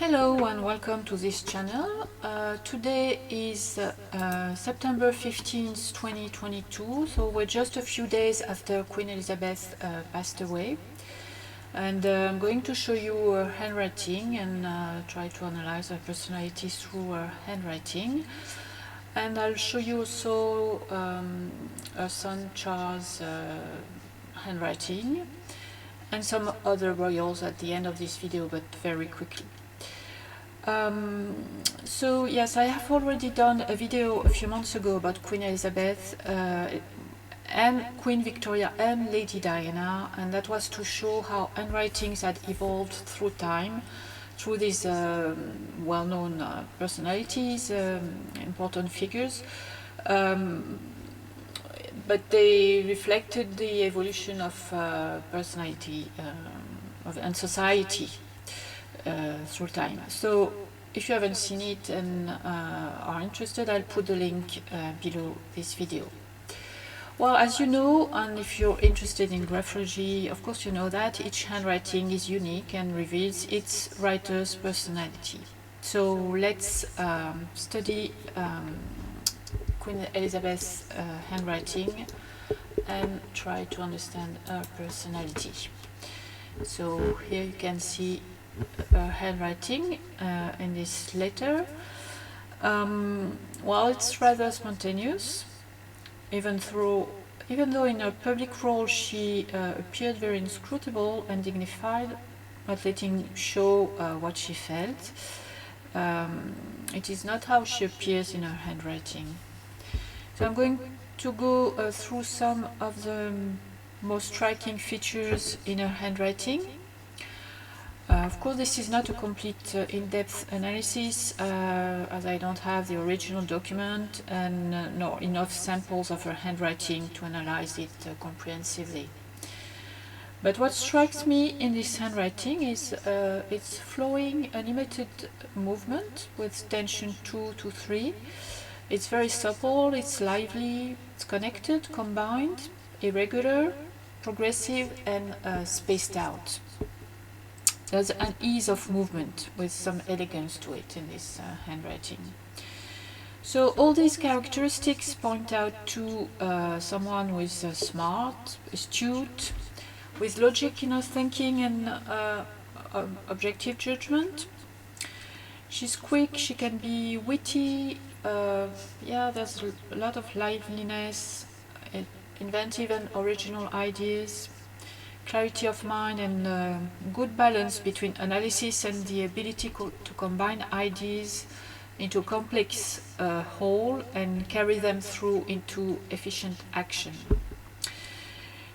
Hello and welcome to this channel. Today is September 15th, 2022, so we're just a few days after Queen Elizabeth passed away. And I'm going to show you her handwriting and try to analyze her personality through her handwriting. And I'll show you also her son Charles' handwriting and some other royals at the end of this video, but very quickly. So yes, I have already done a video a few months ago about Queen Elizabeth and Queen Victoria and Lady Diana, and that was to show how handwritings had evolved through time, through these well-known personalities, important figures, but they reflected the evolution of personality and society through time. So if you haven't seen it and are interested, I'll put the link below this video. Well, as you know, and if you're interested in graphology, of course you know that each handwriting is unique and reveals its writer's personality. So let's study Queen Elizabeth's handwriting and try to understand her personality. So here you can see handwriting in this letter. Well, it's rather spontaneous, even though in her public role she appeared very inscrutable and dignified, not letting show what she felt. It is not how she appears in her handwriting. So I'm going to go through some of the most striking features in her handwriting. Of course, this is not a complete in-depth analysis, as I don't have the original document and nor enough samples of her handwriting to analyze it comprehensively. But what strikes me in this handwriting is its flowing, animated movement with tension 2 to 3. It's very supple, it's lively, it's connected, combined, irregular, progressive, and spaced out. There's an ease of movement with some elegance to it in this handwriting. So all these characteristics point out to someone who is smart, astute, with logic in her thinking and objective judgment. She's quick, she can be witty, there's a lot of liveliness, inventive and original ideas, clarity of mind, and good balance between analysis and the ability to combine ideas into a complex whole and carry them through into efficient action.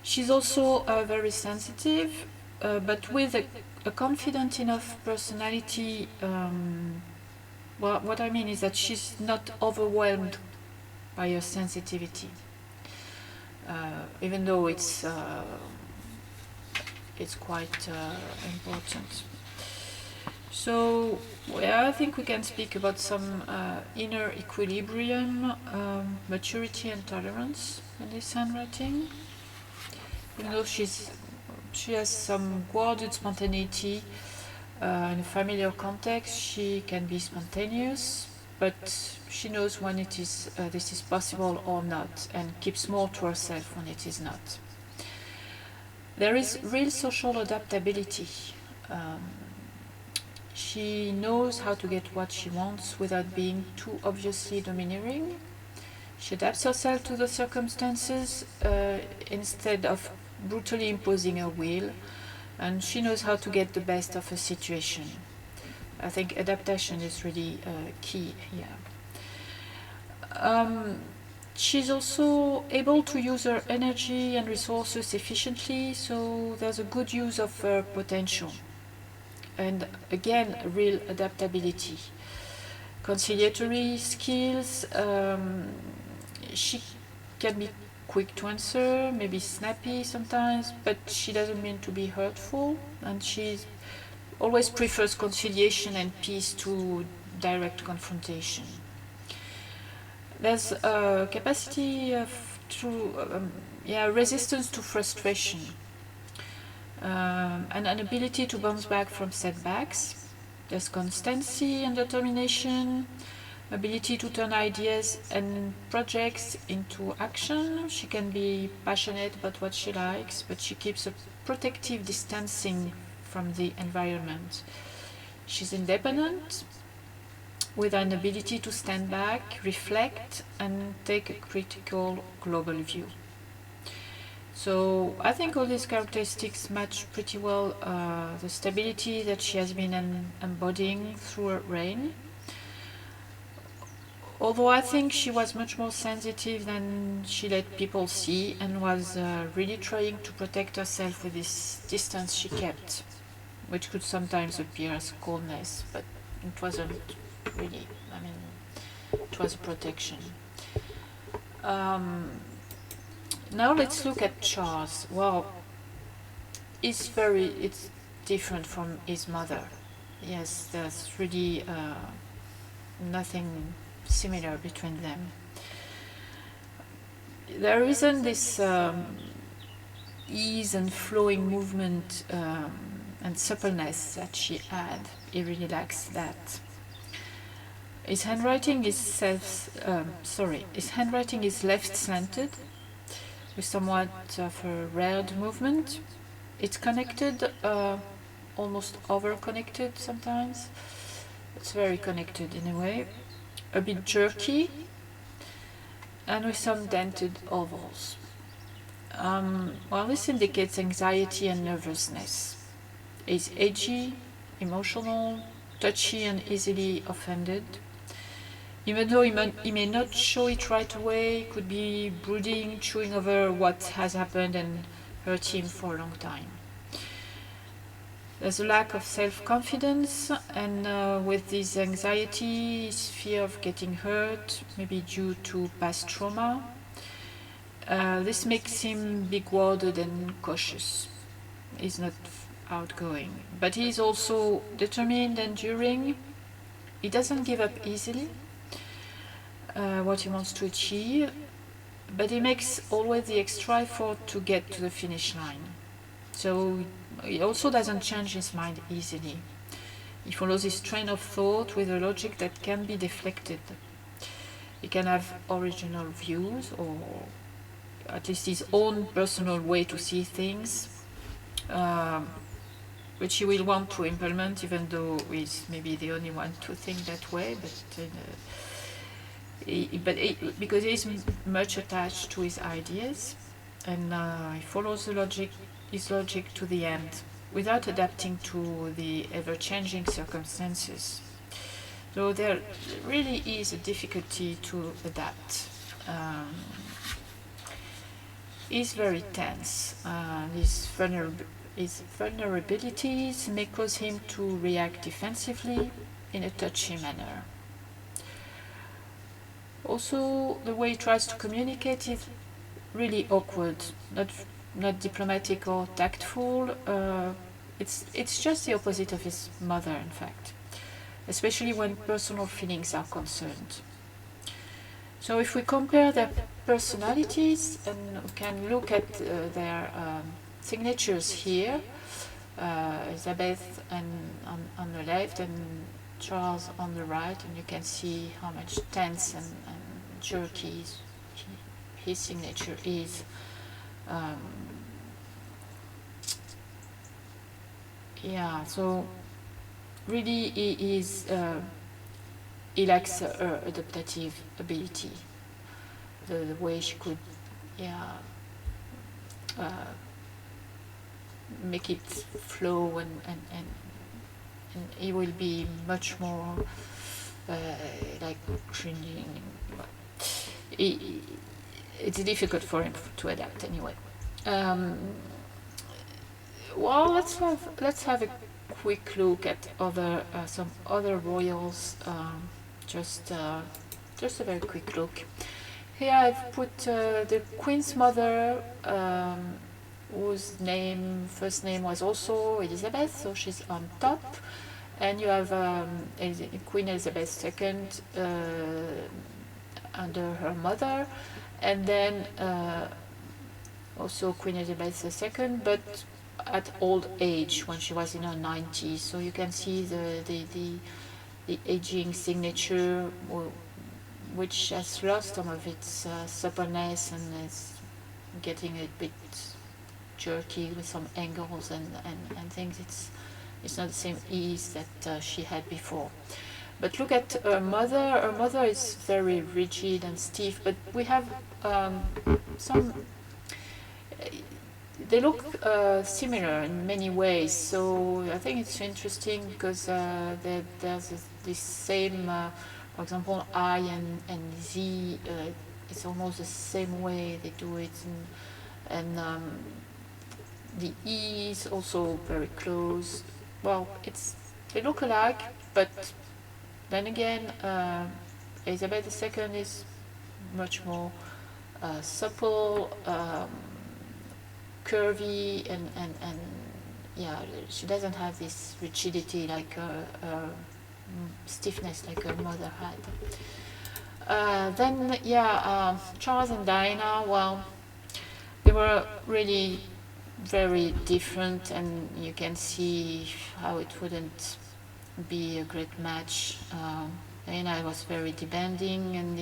She's also very sensitive, but with a confident enough personality. Well, what I mean is that she's not overwhelmed by her sensitivity, even though it's quite important. So I think we can speak about some inner equilibrium, maturity and tolerance in this handwriting. Even though she has some guarded spontaneity in a familiar context, she can be spontaneous, but she knows when this is possible or not, and keeps more to herself when it is not. There is real social adaptability. She knows how to get what she wants without being too obviously domineering. She adapts herself to the circumstances instead of brutally imposing her will, and she knows how to get the best of a situation. I think adaptation is really key here. She's also able to use her energy and resources efficiently, so there's a good use of her potential. And again, real adaptability. Conciliatory skills, she can be quick to answer, maybe snappy sometimes, but she doesn't mean to be hurtful, and she always prefers conciliation and peace to direct confrontation. There's a capacity resistance to frustration, and an ability to bounce back from setbacks. There's constancy and determination, ability to turn ideas and projects into action. She can be passionate about what she likes, but she keeps a protective distancing from the environment. She's independent, with an ability to stand back, reflect, and take a critical global view. So I think all these characteristics match pretty well the stability that she has been embodying through her reign. Although I think she was much more sensitive than she let people see, and was really trying to protect herself with this distance she kept, which could sometimes appear as coldness, but it wasn't really. I mean, it was a protection. Now let's look at Charles. Well, it's different from his mother. Yes, there's really nothing similar between them. There isn't this ease and flowing movement and suppleness that she had. He really lacks that. His handwriting is left slanted, with somewhat of a reared movement. It's connected, almost over-connected sometimes. It's very connected in a way. A bit jerky, and with some dented ovals. Well, this indicates anxiety and nervousness. It's edgy, emotional, touchy, and easily offended. Even though he may not show it right away, he could be brooding, chewing over what has happened and hurt him for a long time. There's a lack of self-confidence, and with this anxiety, his fear of getting hurt, maybe due to past trauma. This makes him big-worded and cautious. He's not outgoing, but he's also determined and enduring. He doesn't give up easily what he wants to achieve, but he makes always the extra effort to get to the finish line. So he also doesn't change his mind easily. He follows his train of thought with a logic that can be deflected. He can have original views, or at least his own personal way to see things, which he will want to implement, even though he's maybe the only one to think that way. Because he's much attached to his ideas, and he follows his logic to the end, without adapting to the ever-changing circumstances. So there really is a difficulty to adapt. He's very tense. His vulnerabilities may cause him to react defensively in a touchy manner. Also, the way he tries to communicate is really awkward, not diplomatic or tactful. It's just the opposite of his mother, in fact, especially when personal feelings are concerned. So if we compare their personalities, and we can look at their signatures here, Elizabeth on the left and Charles on the right, and you can see how much tense and jerky his signature is. So really he lacks her adaptative ability, the way she could make it flow, and he will be much more like cringing. It's difficult for him to adapt anyway. Well, let's have a quick look at some other royals. Just a very quick look. Here I've put the Queen's mother, whose first name was also Elizabeth, so she's on top. And you have Queen Elizabeth II under her mother, and then also Queen Elizabeth II, but at old age when she was in her 90s. So you can see the aging signature, which has lost some of its suppleness and is getting a bit jerky with some angles and things. It's not the same ease that she had before. But look at her mother. Her mother is very rigid and stiff, but we have some. They look similar in many ways, so I think it's interesting because there's this same, for example, I and Z. It's almost the same way they do it, and the E is also very close. Well, they look alike, but then again, Elizabeth II is much more supple, curvy, and yeah, she doesn't have this rigidity like stiffness like her mother had. Then, yeah, Charles and Diana, well, they were really very different, and you can see how it wouldn't be a great match. Diana was very demanding, and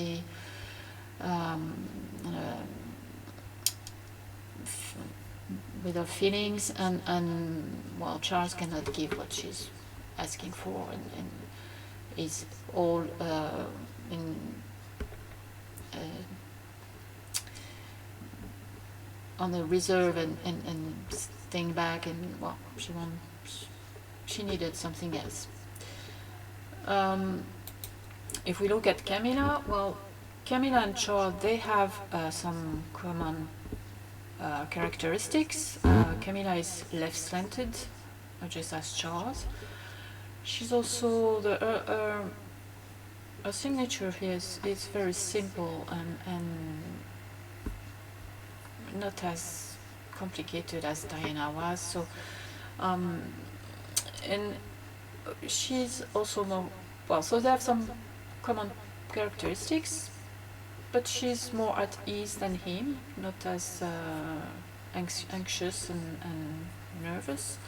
with her feelings, and well, Charles cannot give what she's asking for, and is all in on the reserve and staying back, and well, she needed something else. If we look at Camilla, well, Camilla and Charles, they have some common characteristics. Camilla is left-slanted, just as Charles. She's also her signature here is very simple and not as complicated as Diana was. So, and she's also more well. So they have some common characteristics, but she's more at ease than him, not as anxious and nervous.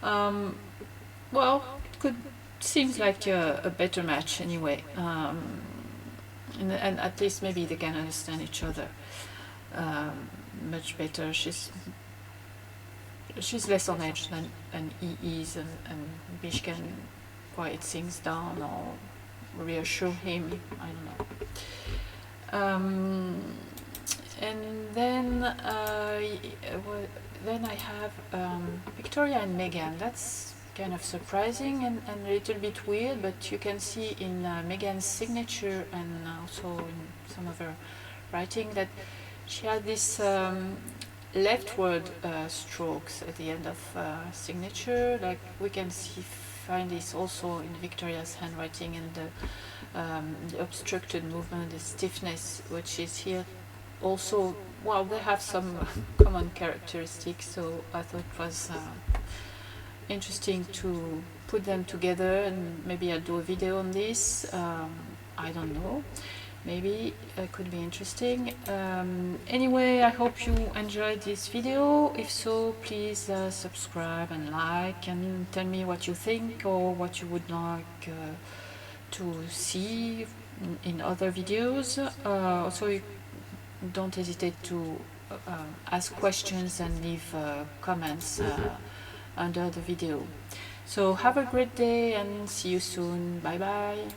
Well, it seems like a better match anyway, and at least maybe they can understand each other much better. She's less on edge than he is, and maybe she can quiet things down or reassure him. I don't know. And then I have Victoria and Meghan. That's kind of surprising and a little bit weird, but you can see in Meghan's signature and also in some of her writing that she had this leftward strokes at the end of signature. Like we can find this also in Victoria's handwriting, and the obstructed movement, the stiffness, which is here also. Well, they have some common characteristics, so I thought it was interesting to put them together, and maybe I'll do a video on this. I don't know. Maybe it could be interesting. Anyway, I hope you enjoyed this video. If so, please subscribe and like, and tell me what you think or what you would like to see in other videos. Also, you don't hesitate to ask questions and leave comments under the video. So have a great day and see you soon. Bye bye.